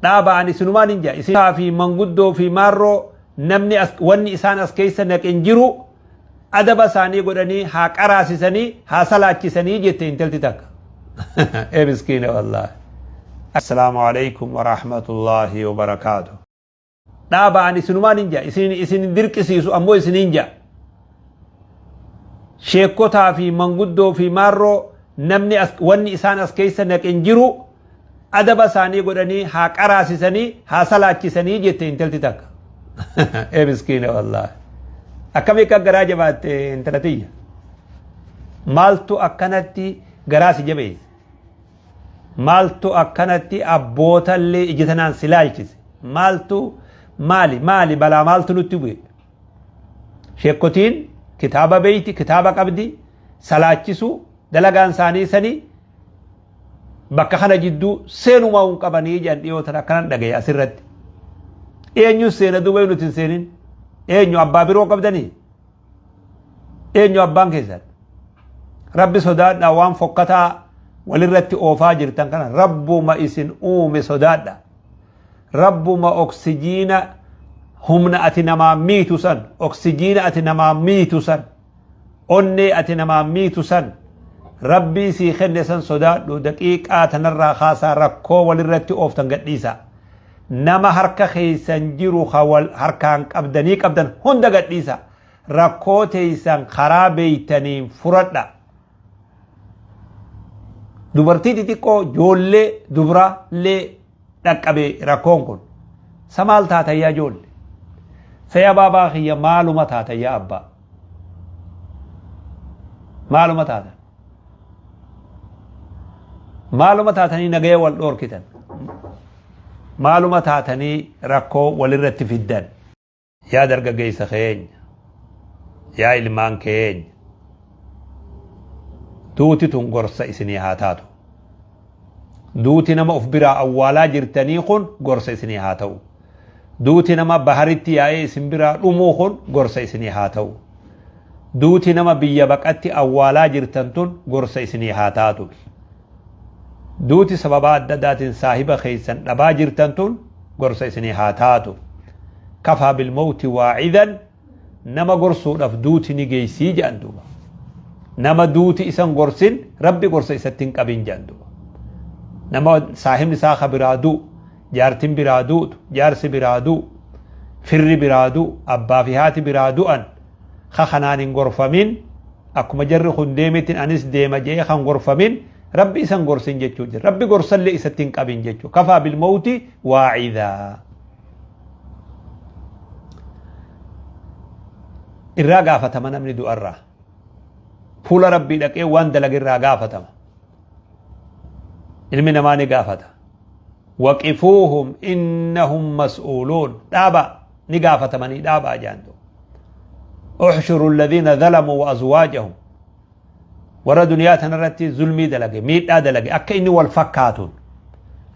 dhaaba'an isinumaan hin jaa isinaa fi manguddoo fi maarroo namni wanni isaan as keessa naqin jiru adaba isaanii godhanii haa qaraasisanii haa salaachisanii jette intalti takka. Miskiina wallahi. Assalaamu alaykum wa rahmatullahi wa barakaatuh. dhaaba'an isinumaan hin jaa isin dirqisiisu ammoo isin hin jaa. sheekotaa fi manguddoo fi maarroo namni wanni isaan as keessa naqin jiru adaba isaanii godhanii haa qaraasisanii haa salaachisanii jette intalti takka. Miskiina wallahi. Akkami akka garaa jabaatte intalatiyya. Maaltu akkanatti garaa si jabeesse. Maaltu akkanatti abbootallee ijjitanaan si laalchise. Maaltu maali balaa maaltu nutti bu'e. Sheekotiin kitaaba beeyti kitaaba qabdi salaachisu dalagaan isaanii sanii bakka kana jidduu seenumaa hin qabanii jedhan dhiyootan akkanan dhagaye asirratti. Eenyu seena duuba nuti hin seenin. Eenyu abbaa biroo qabdanii. Eenyu abbaan keessan. Rabbi sodaadhaa waan fokkataa walirratti oofaa jirtan kana rabbuma isin uume sodaadha. Rabbuma oksijiina humna ati namaa miitu san oksijiina ati namaa miitu san onnee ati namaa miitu san rabbii sii kenne san sodaadhu daqiiqaa tanarraa kaasaa rakkoo walirratti ooftan gadhiisa. Nama harka keessan jiru harkaan qabdan hunda gadhiisa. Rakkoo teessan karaa beeytaniin furadha. Dubartii xixiqqoo joollee dubraallee dhaqqabe rakkoon kun. Samaal taatayyaa joolle. Saya baabaa kiyya maaluma taatayyaa abbaa. Maaluma taatan. Maaluma taatanii nagaya wal dhoorkitan. Maaluma taatanii rakkoo walirratti fiddan. Yaa dargaggeessa keenya. Yaa ilmaan keenya. Duuti tun gorsa isinii haa taatu. Duuti nama of biraa awwaalaa jirtanii kun gorsa isinii haa ta'u. Duuti nama baharitti yaa'ee isin biraa dhumuu kun gorsa isinii haa ta'u. Duuti nama biyya baqatti awwaalaa jirtan tun gorsa isinii haa taatu. Duuti sababa adda addaatiin saahiba keessan dhabaa jirtan tun gorsa isinii haa taatu. Kafaa bilmawti waa'idan nama gorsuudhaaf duuti ni geessii jedhan duuba. Nama duuti isan gorsin rabbi gorsa isatti hin qabin jedhan duuba. Nama saahibni isaa ka biraa du'u, jaartin biraa du'utu, jaarsi biraa du'u, firri biraa du'u, abbaa fi haati biraa du'an ka kanaan hin gorfamin akkuma jarri kun deemetin anis deema jee kan gorfamin rabbi isan gorsin jechuu jira. Rabbi gorsallee isatti hin qabin jechuu. Kafaa bilmawti waa'idaa. Irraa gaafatama namni du'arraa. Fuula rabbii dhaqee waan dalage irraa gaafatama. Ilmi namaa ni gaafata. Waqifuuhum innahum mas'uuluun. Dhaaba ni gaafatamanii dhaabaa jaantu. Uxshuru alladhiina dhalamuu wa azwaajahum. Warra duniyaa tanarratti zulmii dalage miidhaa dalage akka inni wal fakkaatuun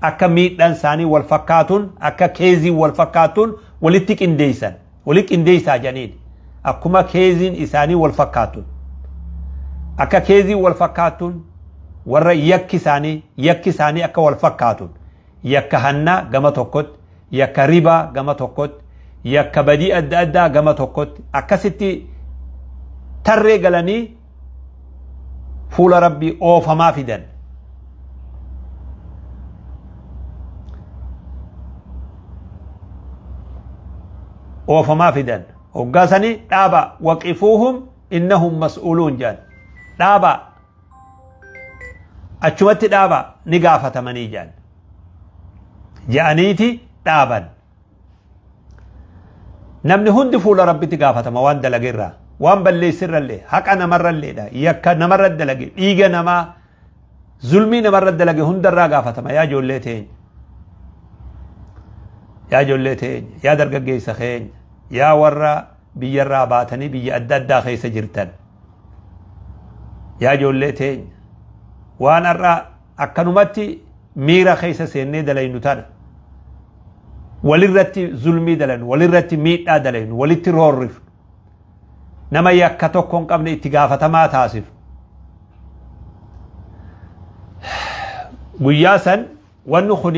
akka miidhaan isaanii wal fakkaatuun akka keeziin wal fakkaatuun walitti qindeessan walitti qindeessaa janiin akkuma keeziin isaanii wal fakkaatuun akka keeziin wal fakkaatuun warra yakki isaanii akka wal fakkaatuun yakka hannaa gama tokkotti yakka ribaa gama tokkotti yakka badii adda addaa gama tokkotti akkasitti tarree galanii fuula rabbii oofamaa fidan. Oofamaa fidan. Hoggaasanii dhaaba waqifuuhum innahum mas'uuluun jaan. Dhaaba achumatti dhaaba ni gaafatamanii jaan. Ja'aniiti dhaaban. Namni hundi fuula rabbitti gaafatama waan dalageerraa. Waan balleessirrallee haqa namarralleedha yakka namarra dalage dhiiga namaa zulmii namarra dalage hundarraa gaafatama yaa ijoollee teenya yaa dargaggeessa keenya yaa warra biyyarraa baatanii biyya adda addaa keessa jirtan yaa ijoollee teenya waan har'a akkanumatti miira keessa seennee dalaynu tana walirratti zulmii dalaynu walirratti miidhaa dalaynu walitti roorrifnu nama yakka tokko hin qabne itti gaafatamaa taasif. Guyyaa san wanni kun